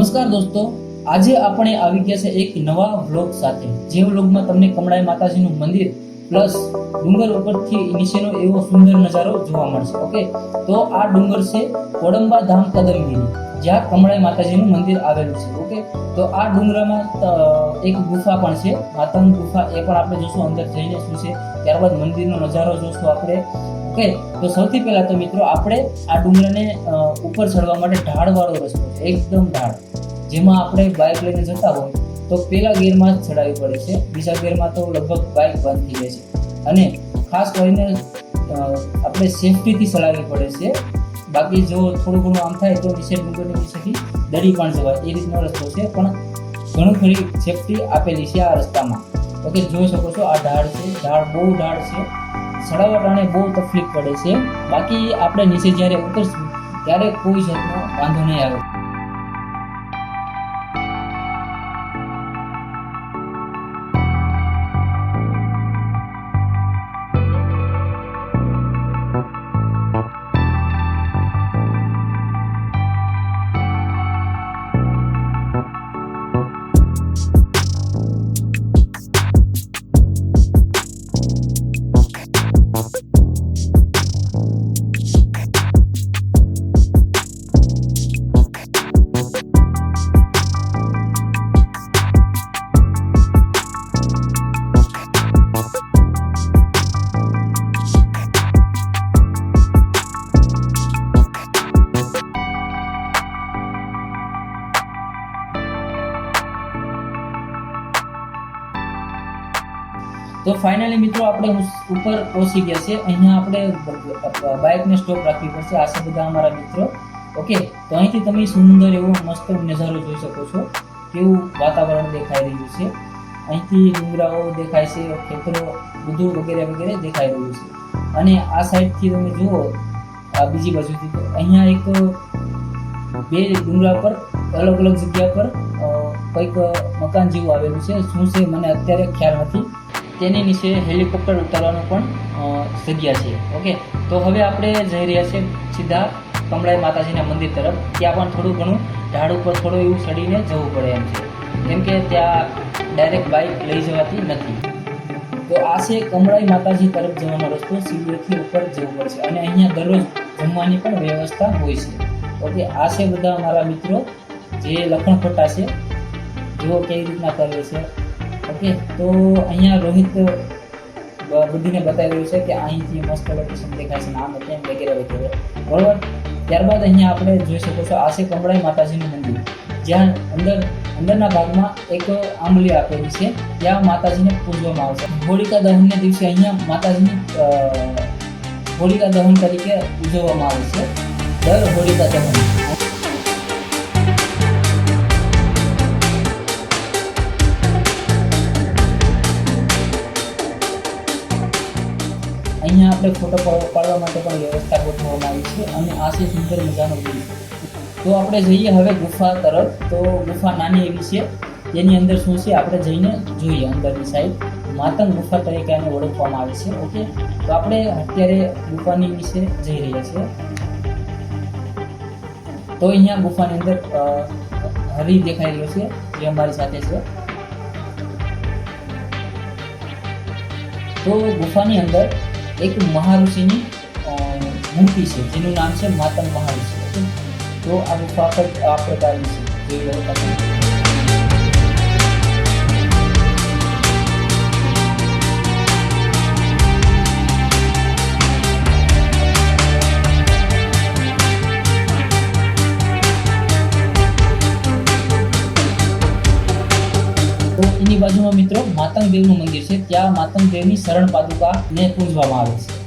નમસ્કાર દોસ્તો, આજે આપણે આવી ગયા છે એક નવા વ્લોગ સાથે। જે વ્લોગમાં તમને કમળાઈ માતાજીનું મંદિર પ્લસ ડુંગર ઉપરથી નીચેનો એવો સુંદર નજારો જોવા મળશે। ઓકે, તો આ ડુંગર છે કોડંબા ધામ કદમગીરી, જ્યાં કમળાઈ માતાજીનું મંદિર આવેલું છે। ઓકે, તો આ ડુંગરામાં એક ગુફા પણ છે, માતાની ગુફા, એ પણ આપણે જોશું અંદર જઈને શું છે, ત્યારબાદ મંદિરનો નજારો જોશું આપણે। ઓકે, તો સૌથી પહેલા તો મિત્રો આપણે આ ડુંગરાને ઉપર ચડવા માટે ઢાળવાળો રસ્તો છે, એકદમ ઢાળ, જેમાં આપણે બાઇક લઈને જતા હોય તો પહેલા ગિયરમાં જ ચડાવવી પડે છે, બીજા ગિયરમાં તો લગભગ બાઇક બંધ થઈ જાય છે અને ખાસ કરીને આપણે સેફટીથી ચલાવવી પડે છે। બાકી જો થોડું ઘણું આમ થાય તો નીચે ડુંગરની નીચેથી દડી પણ જવાય, એ રીતનો રસ્તો છે, પણ ઘણું ખરી સેફટી આપેલી છે આ રસ્તામાં। ઓકે, જોઈ શકો છો આ ઢાળ છે, ઢાળ બહુ ઢાળ છે, ચડાવવા ટાણે બહુ તકલીફ પડે છે। બાકી આપણે નીચે જ્યારે ઉતરશું ત્યારે કોઈ જાતનો વાંધો નહીં આવે। તો ફાઇનલી મિત્રો આપણે ઉપર પહોંચી ગયા છે। અહીંયા આપણે બાઇકને સ્ટોપ રાખવી પડશે, આ છે બધા અમારા મિત્રો। ઓકે, તો અહીંથી તમે સુંદર એવો મસ્ત નજારો જોઈ શકો છો, કેવું વાતાવરણ દેખાઈ રહ્યું છે, અહીંથી ડુંગરાઓ દેખાય છે, ખેતરો બધું વગેરે વગેરે દેખાઈ રહ્યું છે। અને આ સાઈડથી તમે જુઓ, આ બીજી બાજુથી, તો અહીંયા એક બે ડુંગરા પર અલગ અલગ જગ્યા પર કંઈક મકાન જેવું આવેલું છે, શું છે મને અત્યારે ખ્યાલ નથી। તેની નીચે હેલિકોપ્ટર ઉતારવાનું પણ જગ્યા છે। ઓકે, તો હવે આપણે જઈ રહ્યા છીએ સીધા કમળાઈ માતાજીના મંદિર તરફ। ત્યાં પણ થોડું ઘણું ઢાળ ઉપર થોડું એવું ચડીને જવું પડે એમ છે, કેમ કે ત્યાં ડાયરેક્ટ બાઇક લઈ જવાતી નથી। તો આ છે કમળાઈ માતાજી તરફ જવાનો રસ્તો, સીડીઓથી ઉપર જવું પડશે અને અહીંયા દરરોજ જમવાની પણ વ્યવસ્થા હોય છે। ઓકે, આ છે બધા અમારા મિત્રો જે લખણ ખોટા છે, જો કેવી રીતના કરે છે। ઓકે, તો અહીંયા રોહિત બુદ્ધિને બતાવી રહ્યું છે કે અહીંથી મસ્ત લોકેશન દેખાય છે, આમ તેમ વગેરે વગેરે, બરોબર। ત્યારબાદ અહીંયા આપણે જોઈ શકો છો, આ છે કમળાઈ માતાજીનું મંદિર, જ્યાં અંદરના ભાગમાં એક આંબલી આપેલી છે, ત્યાં માતાજીને પૂજવામાં આવે છે। હોળિકા દહનને દિવસે અહીંયા માતાજીની હોળિકા દહન તરીકે ઉજવવામાં આવે છે, દર હોળિકા દહન। અહીંયા આપણે ફોટો પાડવા માટે પણ વ્યવસ્થા ગોઠવવામાં આવી છે અને આ છે સુંદર મજાનો વ્યૂ। તો આપણે જઈએ હવે ગુફા તરફ। તો ગુફા નાની એવી છે, તેની અંદર શું છે આપણે જઈને જોઈએ। અંદરની સાઈડ માતંગ ગુફા તરીકે આને ઓળખવામાં આવે છે। ઓકે, તો આપણે અત્યારે ગુફાની વિશે જઈ રહ્યા છીએ। તો અહીંયા ગુફાની અંદર હરી દેખાઈ રહ્યો છે, જે અમારી સાથે છે। તો ગુફાની અંદર એક મહાઋષિની મૂર્તિ છે, જેનું નામ છે માતંગ મહાઋષિ। ઓકે, તો આ ગુફા પર આ પ્રકારની છે, જોઈ લો તમે। તો એની બાજુમાં મિત્રો માતંગ દેવનું મંદિર છે, ત્યાં માતંગ દેવની શરણ પાદુકાને પૂજવામાં આવે છે।